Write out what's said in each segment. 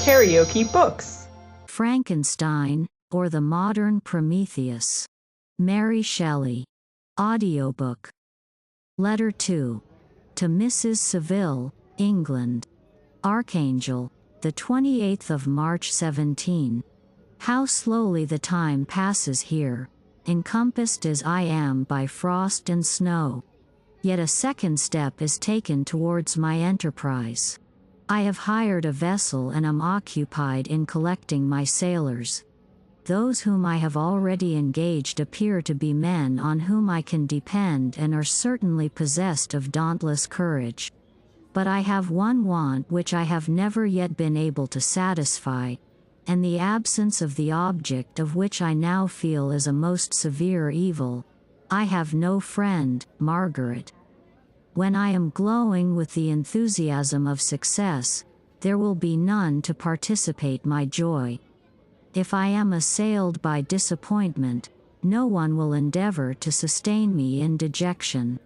KaraokeBooks. Frankenstein, or the Modern Prometheus. Mary Shelley. Audiobook. Letter 2. To Mrs. Seville, England. Archangel, the 28th of March 17. How slowly the time passes here, encompassed as I am by frost and snow. Yet a second step is taken towards my enterprise. I have hired a vessel and am occupied in collecting my sailors. Those whom I have already engaged appear to be men on whom I can depend and are certainly possessed of dauntless courage. But I have one want which I have never yet been able to satisfy, and the absence of the object of which I now feel is a most severe evil. I have no friend, Margaret. When I am glowing with the enthusiasm of success, there will be none to participate my joy. If I am assailed by disappointment, no one will endeavor to sustain me in dejection.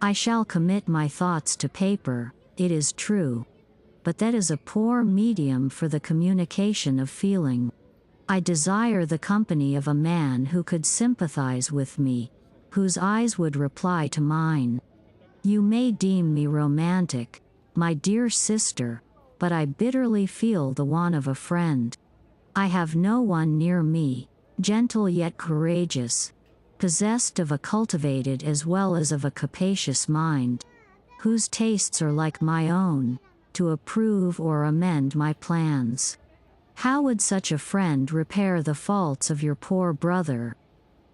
I shall commit my thoughts to paper, it is true, but that is a poor medium for the communication of feeling. I desire the company of a man who could sympathize with me, whose eyes would reply to mine. You may deem me romantic, my dear sister, but I bitterly feel the want of a friend. I have no one near me, gentle yet courageous, possessed of a cultivated as well as of a capacious mind, whose tastes are like my own, to approve or amend my plans. How would such a friend repair the faults of your poor brother?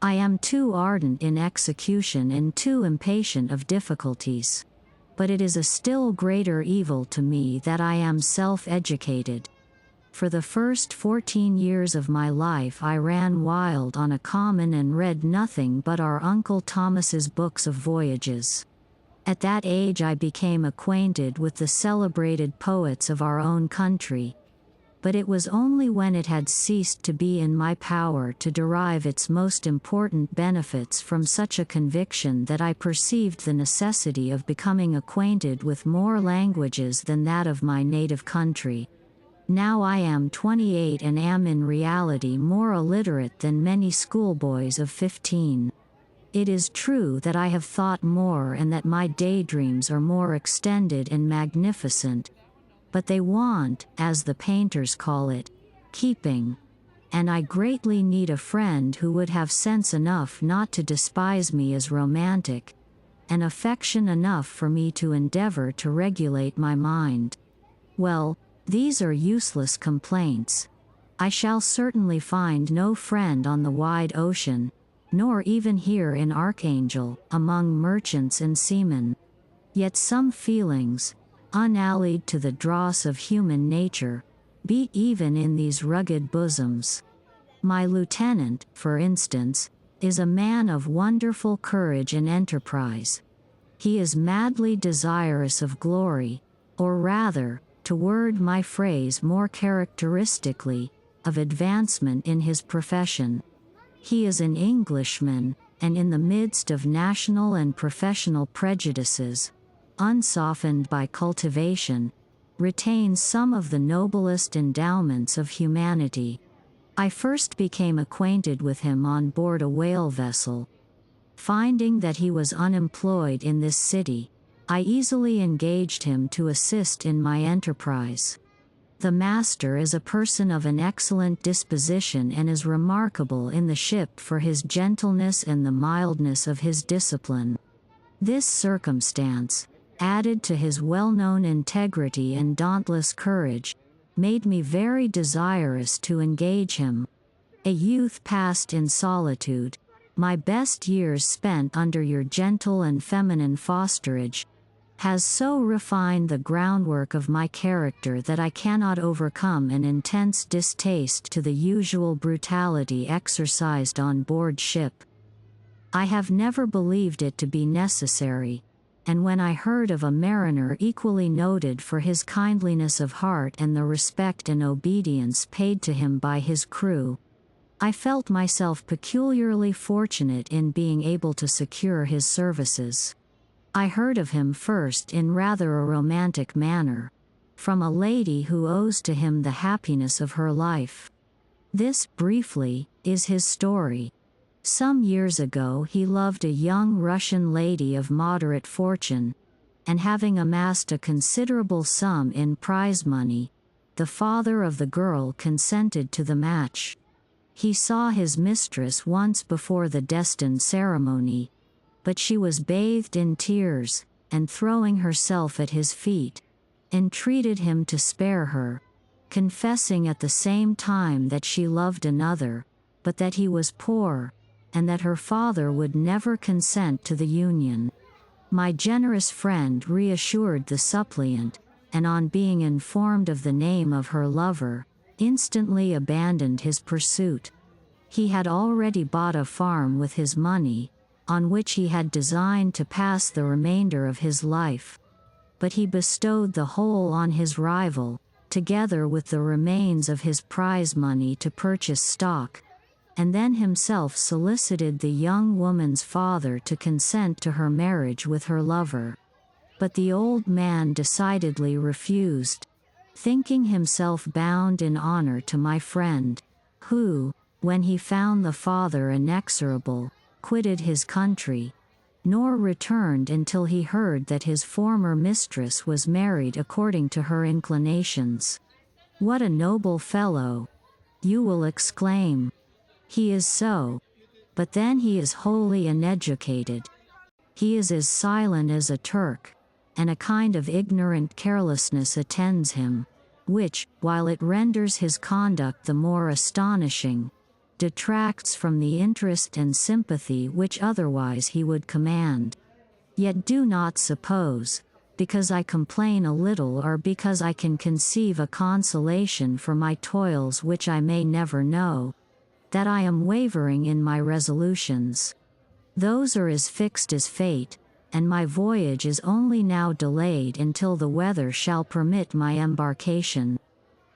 I am too ardent in execution and too impatient of difficulties. But it is a still greater evil to me that I am self-educated. For the first 14 years of my life I ran wild on a common and read nothing but our Uncle Thomas's books of voyages. At that age I became acquainted with the celebrated poets of our own country. But it was only when it had ceased to be in my power to derive its most important benefits from such a conviction that I perceived the necessity of becoming acquainted with more languages than that of my native country. Now I am 28 and am in reality more illiterate than many schoolboys of 15. It is true that I have thought more and that my daydreams are more extended and magnificent, but they want, as the painters call it, keeping, and I greatly need a friend who would have sense enough not to despise me as romantic, and affection enough for me to endeavor to regulate my mind. Well, these are useless complaints. I shall certainly find no friend on the wide ocean, nor even here in Archangel, among merchants and seamen. Yet some feelings, unallied to the dross of human nature, beat even in these rugged bosoms. My lieutenant, for instance, is a man of wonderful courage and enterprise. He is madly desirous of glory, or rather, to word my phrase more characteristically, of advancement in his profession. He is an Englishman, and in the midst of national and professional prejudices, unsoftened by cultivation, retains some of the noblest endowments of humanity. I first became acquainted with him on board a whale vessel. Finding that he was unemployed in this city, I easily engaged him to assist in my enterprise. The master is a person of an excellent disposition and is remarkable in the ship for his gentleness and the mildness of his discipline. This circumstance, added to his well-known integrity and dauntless courage, made me very desirous to engage him. A youth passed in solitude, my best years spent under your gentle and feminine fosterage, has so refined the groundwork of my character that I cannot overcome an intense distaste to the usual brutality exercised on board ship. I have never believed it to be necessary, and when I heard of a mariner equally noted for his kindliness of heart and the respect and obedience paid to him by his crew, I felt myself peculiarly fortunate in being able to secure his services. I heard of him first in rather a romantic manner. from a lady who owes to him the happiness of her life. This, briefly, is his story. Some years ago he loved a young Russian lady of moderate fortune, and having amassed a considerable sum in prize money, the father of the girl consented to the match. He saw his mistress once before the destined ceremony, but she was bathed in tears, and throwing herself at his feet, entreated him to spare her, confessing at the same time that she loved another, but that he was poor, and that her father would never consent to the union. My generous friend reassured the suppliant, and on being informed of the name of her lover, instantly abandoned his pursuit. He had already bought a farm with his money, on which he had designed to pass the remainder of his life. But he bestowed the whole on his rival, together with the remains of his prize money to purchase stock, and then himself solicited the young woman's father to consent to her marriage with her lover. But the old man decidedly refused, thinking himself bound in honor to my friend, who, when he found the father inexorable, quitted his country, nor returned until he heard that his former mistress was married according to her inclinations. What a noble fellow! You will exclaim. He is so. But then he is wholly uneducated. He is as silent as a Turk, and a kind of ignorant carelessness attends him, which, while it renders his conduct the more astonishing, detracts from the interest and sympathy which otherwise he would command. Yet do not suppose, because I complain a little or because I can conceive a consolation for my toils which I may never know, that I am wavering in my resolutions. Those are as fixed as fate, and my voyage is only now delayed until the weather shall permit my embarkation.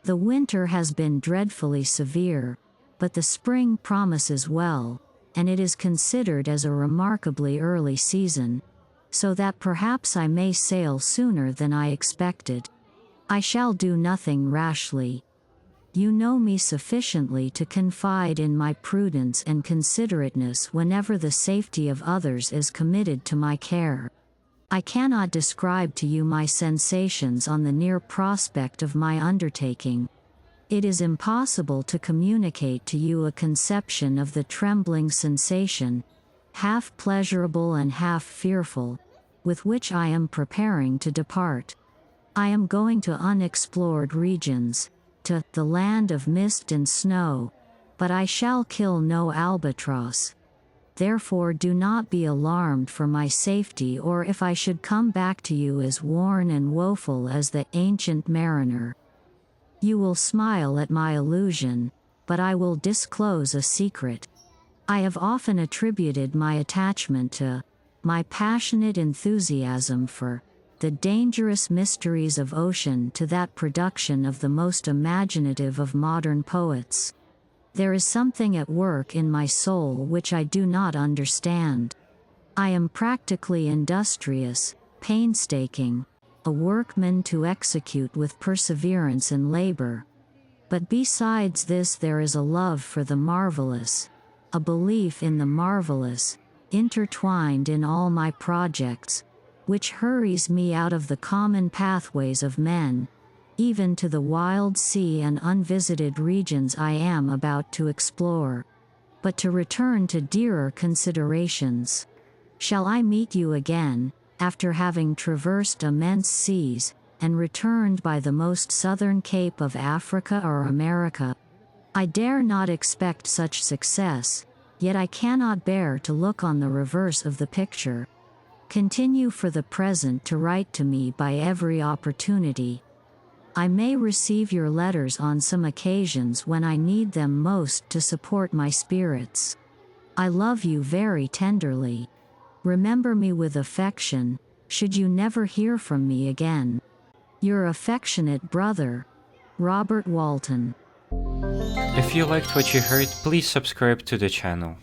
The winter has been dreadfully severe, but the spring promises well, and it is considered as a remarkably early season, so that perhaps I may sail sooner than I expected. I shall do nothing rashly. You know me sufficiently to confide in my prudence and considerateness whenever the safety of others is committed to my care. I cannot describe to you my sensations on the near prospect of my undertaking. It is impossible to communicate to you a conception of the trembling sensation, half pleasurable and half fearful, with which I am preparing to depart. I am going to unexplored regions, to the land of mist and snow, but I shall kill no albatross. Therefore do not be alarmed for my safety, or if I should come back to you as worn and woeful as the ancient mariner. You will smile at my illusion, but I will disclose a secret. I have often attributed my attachment to my passionate enthusiasm for the dangerous mysteries of ocean to that production of the most imaginative of modern poets. There is something at work in my soul which I do not understand. I am practically industrious, painstaking, a workman to execute with perseverance and labor. But besides this there is a love for the marvelous, a belief in the marvelous, intertwined in all my projects, which hurries me out of the common pathways of men, even to the wild sea and unvisited regions I am about to explore. But to return to dearer considerations. Shall I meet you again, after having traversed immense seas, and returned by the most southern cape of Africa or America? I dare not expect such success, yet I cannot bear to look on the reverse of the picture. Continue for the present to write to me by every opportunity. I may receive your letters on some occasions when I need them most to support my spirits. I love you very tenderly. Remember me with affection, should you never hear from me again. Your affectionate brother, Robert Walton. If you liked what you heard, please subscribe to the channel.